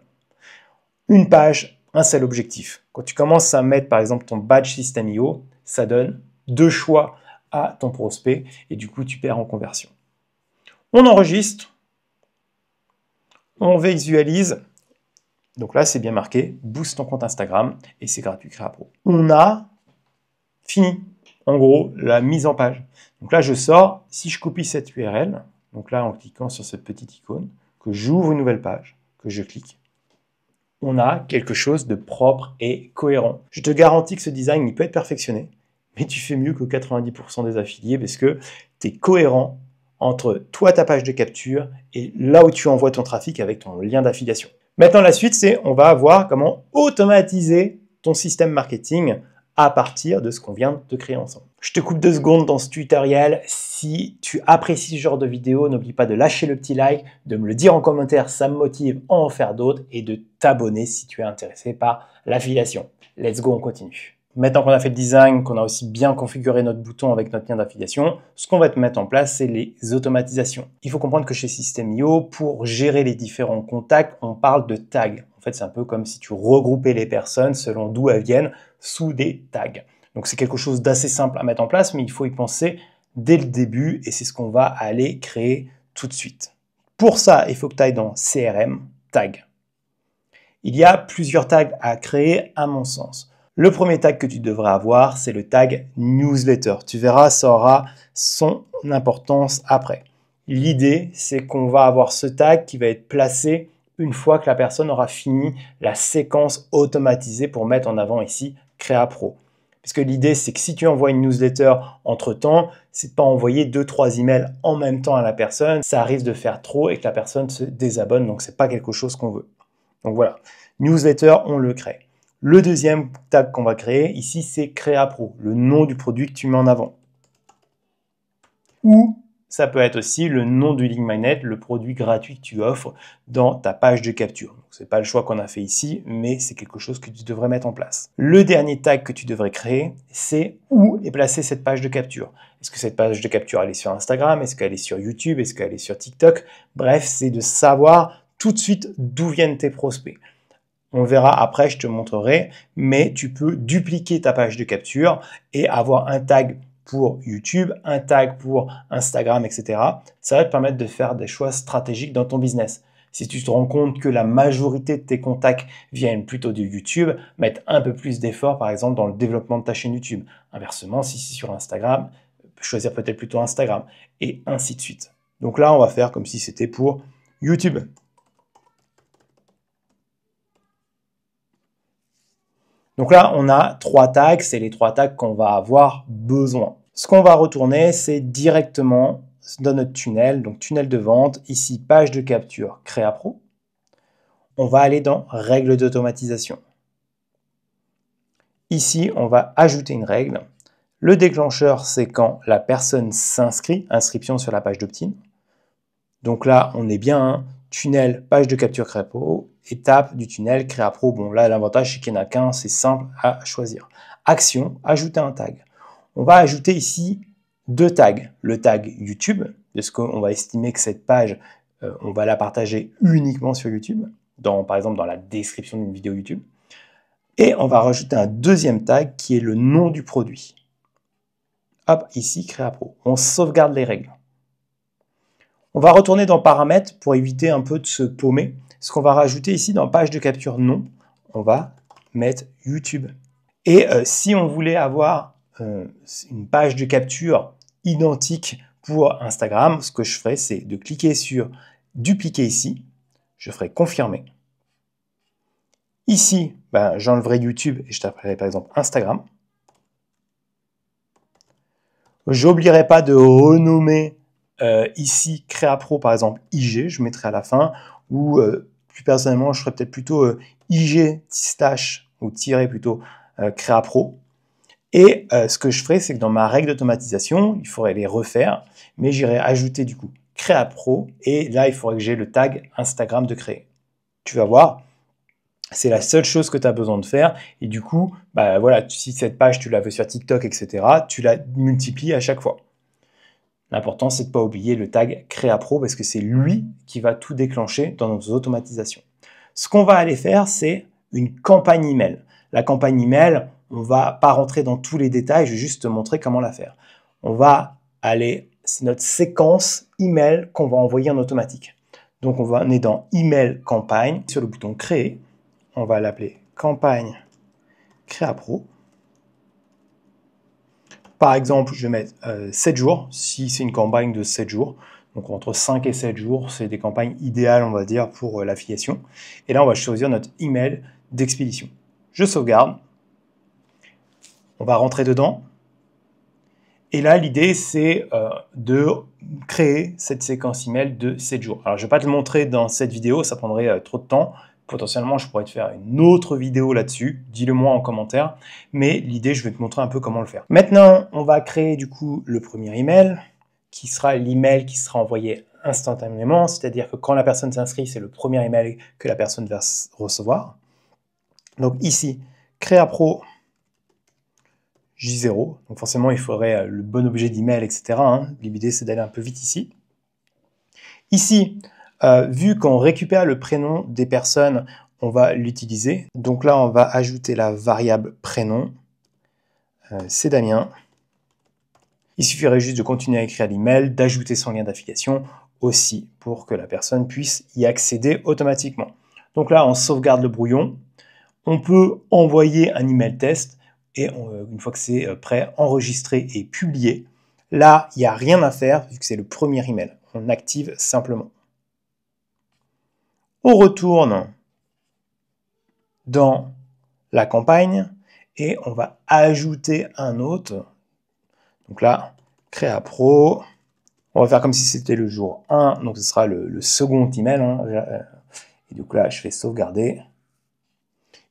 Une page, un seul objectif. Quand tu commences à mettre par exemple ton badge System.io, ça donne 2 choix à ton prospect et du coup tu perds en conversion. On enregistre, on visualise, donc là c'est bien marqué, booste ton compte Instagram et c'est gratuit CréaPro. On a fini, en gros, la mise en page. Donc là je sors, si je copie cette URL, donc là en cliquant sur cette petite icône, que j'ouvre une nouvelle page, que je clique, on a quelque chose de propre et cohérent. Je te garantis que ce design il peut être perfectionné, mais tu fais mieux que 90% des affiliés parce que tu es cohérent entre toi, ta page de capture et là où tu envoies ton trafic avec ton lien d'affiliation. Maintenant, la suite, c'est on va voir comment automatiser ton système marketing à partir de ce qu'on vient de créer ensemble. Je te coupe 2 secondes dans ce tutoriel. Si tu apprécies ce genre de vidéo, n'oublie pas de lâcher le petit like, de me le dire en commentaire, ça me motive à en faire d'autres et de t'abonner si tu es intéressé par l'affiliation. Let's go, on continue. Maintenant qu'on a fait le design, qu'on a aussi bien configuré notre bouton avec notre lien d'affiliation, ce qu'on va te mettre en place, c'est les automatisations. Il faut comprendre que chez System.io, pour gérer les différents contacts, on parle de tags. En fait, c'est un peu comme si tu regroupais les personnes selon d'où elles viennent sous des tags. Donc, c'est quelque chose d'assez simple à mettre en place, mais il faut y penser dès le début et c'est ce qu'on va aller créer tout de suite. Pour ça, il faut que tu ailles dans CRM, tag. Il y a plusieurs tags à créer à mon sens. Le premier tag que tu devrais avoir, c'est le tag newsletter. Tu verras, ça aura son importance après. L'idée, c'est qu'on va avoir ce tag qui va être placé une fois que la personne aura fini la séquence automatisée pour mettre en avant ici CréaPro. Parce que l'idée, c'est que si tu envoies une newsletter entre-temps, c'est de pas envoyer 2-3 emails en même temps à la personne. Ça risque de faire trop et que la personne se désabonne, donc c'est pas quelque chose qu'on veut. Donc voilà, newsletter, on le crée. Le deuxième tag qu'on va créer ici, c'est CréaPro, le nom du produit que tu mets en avant. Ou ça peut être aussi le nom du link magnet, le produit gratuit que tu offres dans ta page de capture. Ce n'est pas le choix qu'on a fait ici, mais c'est quelque chose que tu devrais mettre en place. Le dernier tag que tu devrais créer, c'est où est placée cette page de capture. Est-ce que cette page de capture, elle est sur Instagram? Est-ce qu'elle est sur YouTube? Est-ce qu'elle est sur TikTok? Bref, c'est de savoir tout de suite d'où viennent tes prospects. On verra après, je te montrerai, mais tu peux dupliquer ta page de capture et avoir un tag pour YouTube, un tag pour Instagram, etc. Ça va te permettre de faire des choix stratégiques dans ton business. Si tu te rends compte que la majorité de tes contacts viennent plutôt de YouTube, mettre un peu plus d'effort, par exemple, dans le développement de ta chaîne YouTube. Inversement, si c'est sur Instagram, choisir peut-être plutôt Instagram, et ainsi de suite. Donc là, on va faire comme si c'était pour YouTube. Donc là, on a 3 tags, c'est les 3 tags qu'on va avoir besoin. Ce qu'on va retourner, c'est directement dans notre tunnel, donc tunnel de vente, ici page de capture CréaPro. On va aller dans règles d'automatisation. Ici, on va ajouter une règle. Le déclencheur, c'est quand la personne s'inscrit, inscription sur la page d'opt-in. Donc là, on est bien, hein, tunnel, page de capture CréaPro, étape du tunnel CréaPro. Bon, là, l'avantage, c'est qu'il n'y en a qu'un, c'est simple à choisir. Action, ajouter un tag. On va ajouter ici 2 tags. Le tag YouTube, parce qu'on va estimer que cette page, on va la partager uniquement sur YouTube, par exemple dans la description d'une vidéo YouTube. Et on va rajouter un deuxième tag qui est le nom du produit. Hop, ici, CréaPro. On sauvegarde les règles. On va retourner dans paramètres pour éviter un peu de se paumer. Ce qu'on va rajouter ici dans page de capture nom, on va mettre YouTube. Et si on voulait avoir une page de capture identique pour Instagram, ce que je ferais, c'est de cliquer sur dupliquer ici. Je ferai confirmer. Ici, j'enlèverai YouTube et je taperai par exemple Instagram. J'oublierai pas de renommer ici CréaPro par exemple IG, je mettrai à la fin, ou plus personnellement je ferai peut-être plutôt IG slash ou tirer plutôt CréaPro. Et ce que je ferai, c'est que dans ma règle d'automatisation, il faudrait les refaire, mais j'irai ajouter du coup CréaPro et là il faudrait que j'ai le tag Instagram de créer. Tu vas voir, c'est la seule chose que tu as besoin de faire. Et du coup, voilà, si cette page, tu la veux sur TikTok, etc., tu la multiplies à chaque fois. L'important, c'est de ne pas oublier le tag CréaPro parce que c'est lui qui va tout déclencher dans nos automatisations. Ce qu'on va aller faire, c'est une campagne email. La campagne email, on ne va pas rentrer dans tous les détails, je vais juste te montrer comment la faire. On va aller, c'est notre séquence email qu'on va envoyer en automatique. Donc on est dans email campagne, sur le bouton créer, on va l'appeler campagne Créa Pro. Par exemple, je vais mettre 7 jours, si c'est une campagne de 7 jours. Donc entre 5 et 7 jours, c'est des campagnes idéales, on va dire, pour l'affiliation. Et là, on va choisir notre email d'expédition. Je sauvegarde. On va rentrer dedans. Et là, l'idée, c'est de créer cette séquence email de 7 jours. Alors, je ne vais pas te le montrer dans cette vidéo, ça prendrait trop de temps. Potentiellement, je pourrais te faire une autre vidéo là-dessus. Dis-le moi en commentaire. Mais l'idée, je vais te montrer un peu comment le faire. Maintenant, on va créer du coup le premier email, qui sera l'email qui sera envoyé instantanément. C'est-à-dire que quand la personne s'inscrit, c'est le premier email que la personne va recevoir. Donc ici, Créa Pro J0. Donc forcément, il faudrait le bon objet d'email, etc. L'idée, c'est d'aller un peu vite ici. Ici, vu qu'on récupère le prénom des personnes, on va l'utiliser. Donc là, on va ajouter la variable prénom. C'est Damien. Il suffirait juste de continuer à écrire l'email, d'ajouter son lien d'affiliation aussi pour que la personne puisse y accéder automatiquement. Donc là, on sauvegarde le brouillon. On peut envoyer un email test et une fois que c'est prêt, enregistrer et publier. Là, il n'y a rien à faire vu que c'est le premier email. On active simplement. On retourne dans la campagne et on va ajouter un autre. Donc là, Créa Pro. On va faire comme si c'était le jour 1, donc ce sera le second email. Et du coup là, je fais sauvegarder.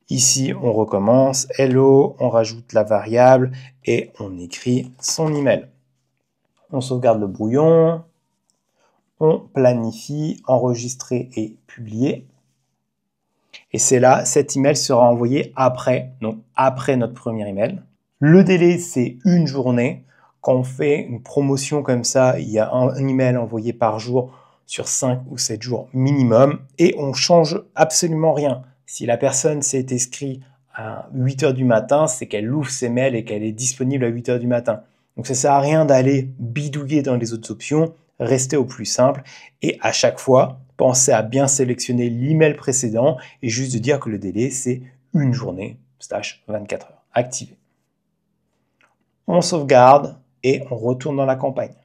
Ici, on recommence. Hello, on rajoute la variable et on écrit son email. On sauvegarde le brouillon. On planifie, enregistrer et publier. Et c'est là, cet email sera envoyé après, donc après notre premier email. Le délai, c'est une journée. Quand on fait une promotion comme ça, il y a un email envoyé par jour sur 5 ou 7 jours minimum et on change absolument rien. Si la personne s'est inscrite à 8 h du matin, c'est qu'elle ouvre ses mails et qu'elle est disponible à 8 h du matin. Donc ça ne sert à rien d'aller bidouiller dans les autres options, restez au plus simple et à chaque fois, pensez à bien sélectionner l'email précédent et juste de dire que le délai, c'est une journée, / 24 heures. Activé. On sauvegarde et on retourne dans la campagne.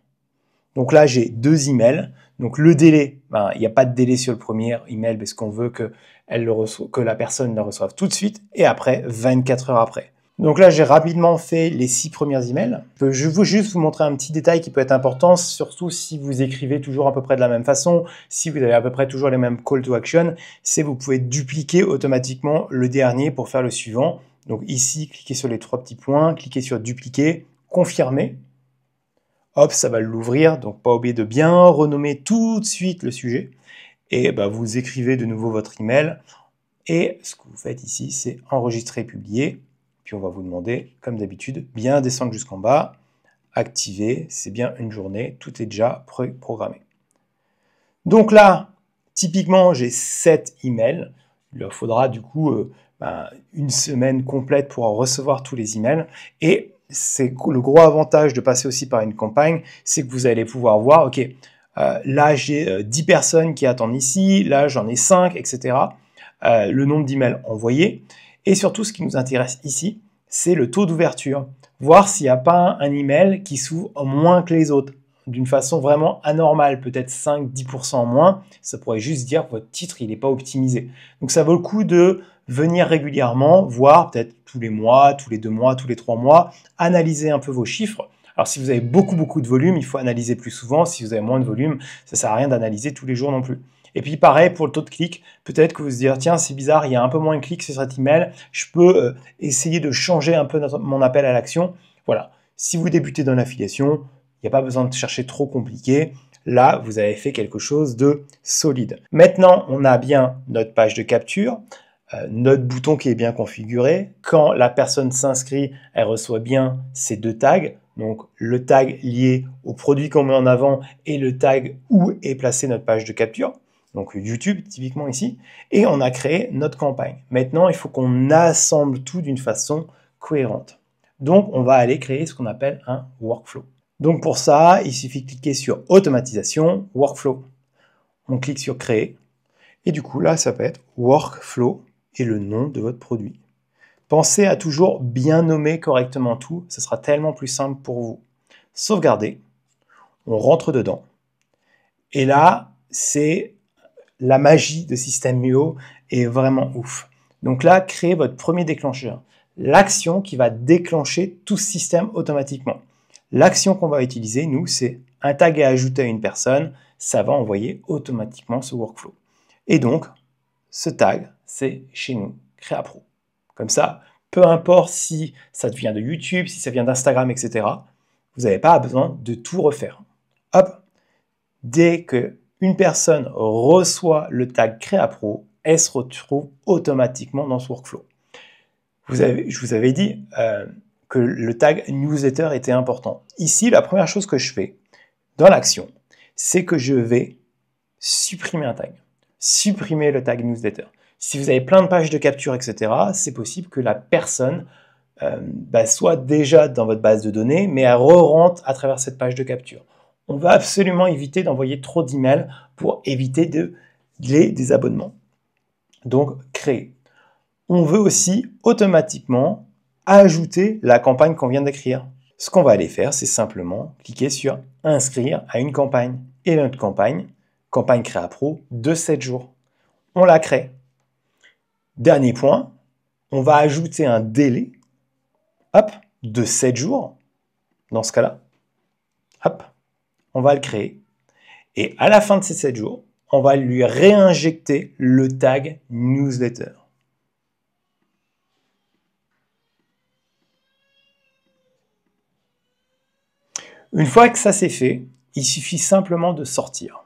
Donc là, j'ai 2 emails. Donc le délai, il n'y a pas de délai sur le premier email parce qu'on veut que la personne le reçoive tout de suite et après, 24 heures après. Donc là, j'ai rapidement fait les 6 premiers emails. Je veux juste vous montrer un petit détail qui peut être important, surtout si vous écrivez toujours à peu près de la même façon, si vous avez à peu près toujours les mêmes call to action, c'est vous pouvez dupliquer automatiquement le dernier pour faire le suivant. Donc ici, cliquez sur les 3 petits points, cliquez sur dupliquer, confirmer. Hop, ça va l'ouvrir, donc pas oublier de bien renommer tout de suite le sujet. Et vous écrivez de nouveau votre email. Et ce que vous faites ici, c'est enregistrer, publier. Puis on va vous demander, comme d'habitude, bien descendre jusqu'en bas, activer, c'est bien une journée, tout est déjà programmé. Donc là, typiquement, j'ai 7 emails. Il leur faudra du coup une semaine complète pour recevoir tous les emails. Et c'est le gros avantage de passer aussi par une campagne, c'est que vous allez pouvoir voir, ok, là j'ai 10 personnes qui attendent ici, là j'en ai 5, etc. Le nombre d'emails envoyés. Et surtout, ce qui nous intéresse ici, c'est le taux d'ouverture. Voir s'il n'y a pas un email qui s'ouvre moins que les autres, d'une façon vraiment anormale, peut-être 5-10% en moins. Ça pourrait juste dire que votre titre il n'est pas optimisé. Donc ça vaut le coup de venir régulièrement, voir peut-être tous les mois, tous les 2 mois, tous les 3 mois, analyser un peu vos chiffres. Alors si vous avez beaucoup de volume, il faut analyser plus souvent. Si vous avez moins de volume, ça ne sert à rien d'analyser tous les jours non plus. Et puis pareil pour le taux de clic, peut-être que vous vous direz tiens c'est bizarre, il y a un peu moins de clics sur cet email, je peux essayer de changer un peu mon appel à l'action. Voilà, si vous débutez dans l'affiliation, il n'y a pas besoin de chercher trop compliqué. Là, vous avez fait quelque chose de solide. Maintenant, on a bien notre page de capture, notre bouton qui est bien configuré. Quand la personne s'inscrit, elle reçoit bien ces 2 tags. Donc, le tag lié au produit qu'on met en avant et le tag où est placée notre page de capture. donc YouTube typiquement ici, et on a créé notre campagne. Maintenant, il faut qu'on assemble tout d'une façon cohérente. Donc, on va aller créer ce qu'on appelle un workflow. Donc pour ça, il suffit de cliquer sur Automatisation, Workflow. On clique sur Créer, et du coup là, ça peut être Workflow et le nom de votre produit. Pensez à toujours bien nommer correctement tout, ce sera tellement plus simple pour vous. Sauvegarder, on rentre dedans, et là, c'est la magie de System.io est vraiment ouf. Donc là, créez votre premier déclencheur, l'action qui va déclencher tout ce système automatiquement. L'action qu'on va utiliser, nous, c'est un tag à ajouter à une personne, ça va envoyer automatiquement ce workflow. Et donc, ce tag, c'est chez nous, CréaPro. Comme ça, peu importe si ça vient de YouTube, si ça vient d'Instagram, etc., vous n'avez pas besoin de tout refaire. Hop, dès qu'une personne reçoit le tag CréaPro, elle se retrouve automatiquement dans ce workflow. Je vous avais dit que le tag newsletter était important. Ici, la première chose que je fais dans l'action, c'est que je vais supprimer un tag. Supprimer le tag newsletter. Si vous avez plein de pages de capture, etc., c'est possible que la personne soit déjà dans votre base de données, mais elle re-rentre à travers cette page de capture. On va absolument éviter d'envoyer trop d'emails pour éviter les désabonnements. Donc, créer. On veut aussi automatiquement ajouter la campagne qu'on vient d'écrire. Ce qu'on va aller faire, c'est simplement cliquer sur « Inscrire à une campagne ». Et notre campagne CréaPro de 7 jours. On la crée. Dernier point, on va ajouter un délai de 7 jours. Dans ce cas-là, on va le créer. Et à la fin de ces 7 jours, on va lui réinjecter le tag newsletter. Une fois que ça c'est fait, il suffit simplement de sortir.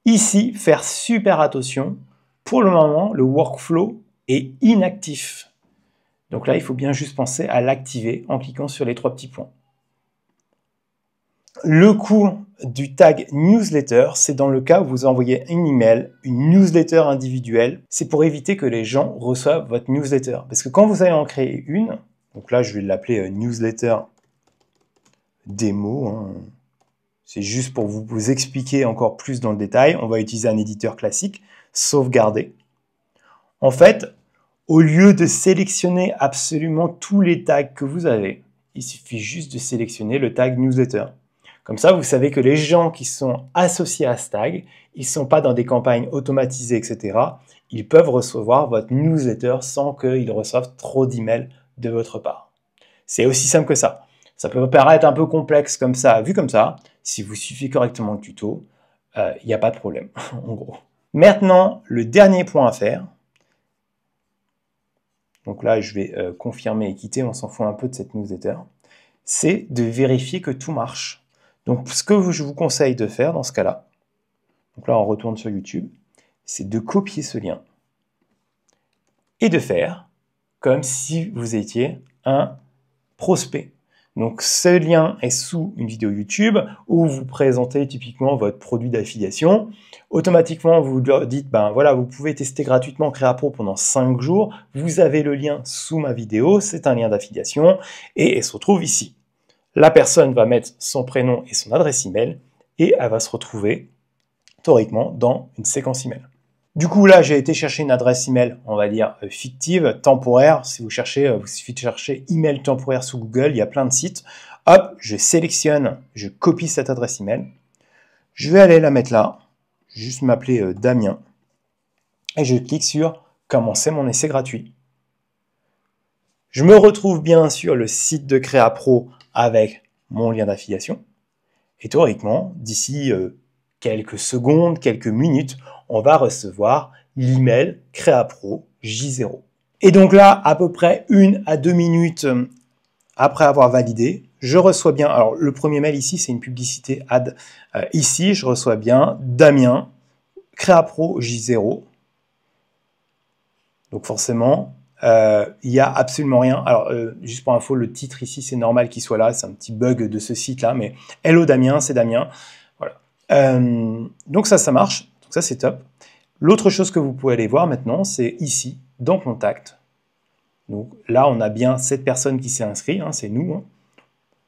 Ici, faire super attention. Pour le moment, le workflow est inactif. Donc là, il faut bien juste penser à l'activer en cliquant sur les 3 petits points. Le coût du tag newsletter, c'est dans le cas où vous envoyez un email, une newsletter individuelle. C'est pour éviter que les gens reçoivent votre newsletter. Parce que quand vous allez en créer une, donc là, je vais l'appeler newsletter démo. C'est juste pour vous expliquer encore plus dans le détail. On va utiliser un éditeur classique, sauvegarder. En fait, au lieu de sélectionner absolument tous les tags que vous avez, il suffit juste de sélectionner le tag newsletter. Comme ça, vous savez que les gens qui sont associés à ce tag, ils ne sont pas dans des campagnes automatisées, etc. Ils peuvent recevoir votre newsletter sans qu'ils reçoivent trop d'emails de votre part. C'est aussi simple que ça. Ça peut paraître un peu complexe comme ça, vu comme ça. Si vous suivez correctement le tuto, il n'y a pas de problème, en gros. Maintenant, le dernier point à faire. Donc là, je vais confirmer et quitter, on s'en fout un peu de cette newsletter. C'est de vérifier que tout marche. Donc, ce que je vous conseille de faire dans ce cas-là, donc là, on retourne sur YouTube, c'est de copier ce lien et de faire comme si vous étiez un prospect. Donc, ce lien est sous une vidéo YouTube où vous présentez typiquement votre produit d'affiliation. Automatiquement, vous leur dites, ben voilà, vous pouvez tester gratuitement CréaPro pendant 5 jours. Vous avez le lien sous ma vidéo, c'est un lien d'affiliation et elle se retrouve ici. La personne va mettre son prénom et son adresse email et elle va se retrouver théoriquement dans une séquence email. Du coup, là, j'ai été chercher une adresse email, on va dire fictive, temporaire. Si vous cherchez, il suffit de chercher email temporaire sous Google, il y a plein de sites. Hop, je sélectionne, je copie cette adresse email. Je vais aller la mettre là, juste m'appeler Damien. Et je clique sur commencer mon essai gratuit. Je me retrouve bien sur le site de CréaPro avec mon lien d'affiliation. Et théoriquement, d'ici quelques secondes, quelques minutes, on va recevoir l'email CréaPro J0. Et donc là, à peu près 1 à 2 minutes après avoir validé, je reçois bien, alors le premier mail ici, c'est une publicité ad. Ici, je reçois bien Damien, CréaPro J0. Donc forcément, il n'y a absolument rien. Alors, juste pour info, le titre ici, c'est normal qu'il soit là. C'est un petit bug de ce site-là. Mais hello Damien, c'est Damien. Voilà. Donc ça marche. Donc ça, c'est top. L'autre chose que vous pouvez aller voir maintenant, c'est ici, dans Contact. Donc là, on a bien cette personne qui s'est inscrite, hein, c'est nous. Hein.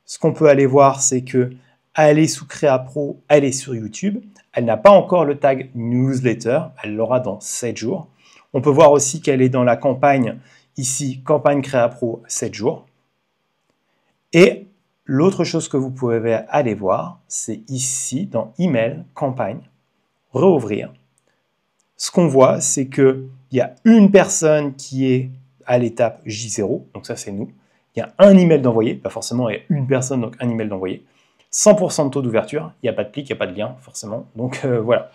Ce qu'on peut aller voir, c'est que elle est sous Créa Pro, elle est sur YouTube. Elle n'a pas encore le tag newsletter, elle l'aura dans 7 jours. On peut voir aussi qu'elle est dans la campagne, ici, campagne Créa Pro 7 jours. Et l'autre chose que vous pouvez aller voir, c'est ici, dans Email, campagne, réouvrir. Ce qu'on voit, c'est qu'il y a une personne qui est à l'étape J0, donc ça c'est nous. Il y a un email d'envoyé, pas forcément il y a une personne, donc un email d'envoyé. 100% de taux d'ouverture, il n'y a pas de clic, il n'y a pas de lien, forcément. Donc voilà.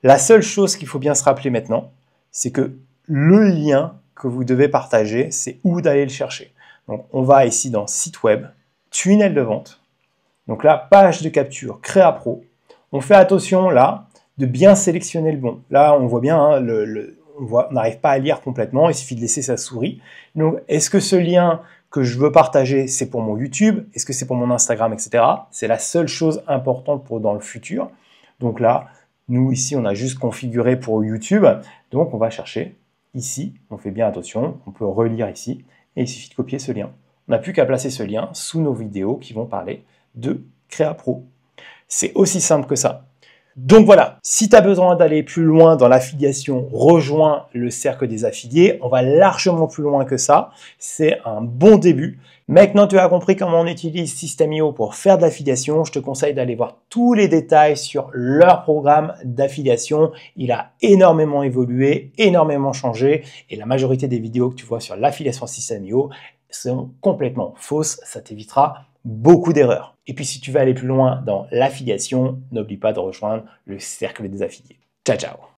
La seule chose qu'il faut bien se rappeler maintenant, c'est que le lien que vous devez partager, c'est où d'aller le chercher. Donc on va ici dans site web, tunnel de vente. Donc là, page de capture, Créa Pro. On fait attention là de bien sélectionner le bon. Là, on voit bien, hein, on n'arrive pas à lire complètement, il suffit de laisser sa souris. Donc, est-ce que ce lien que je veux partager, c'est pour mon YouTube? Est-ce que c'est pour mon Instagram, etc. C'est la seule chose importante pour dans le futur. Donc là, nous, ici, on a juste configuré pour YouTube. Donc, on va chercher ici. On fait bien attention. On peut relire ici. Et il suffit de copier ce lien. On n'a plus qu'à placer ce lien sous nos vidéos qui vont parler de Créa Pro. C'est aussi simple que ça. Donc voilà, si tu as besoin d'aller plus loin dans l'affiliation, rejoins le cercle des affiliés. On va largement plus loin que ça. C'est un bon début. Maintenant, tu as compris comment on utilise System.io pour faire de l'affiliation. Je te conseille d'aller voir tous les détails sur leur programme d'affiliation. Il a énormément évolué, énormément changé. Et la majorité des vidéos que tu vois sur l'affiliation System.io sont complètement fausses. Ça t'évitera beaucoup d'erreurs. Et puis si tu veux aller plus loin dans l'affiliation, n'oublie pas de rejoindre le cercle des affiliés. Ciao, ciao!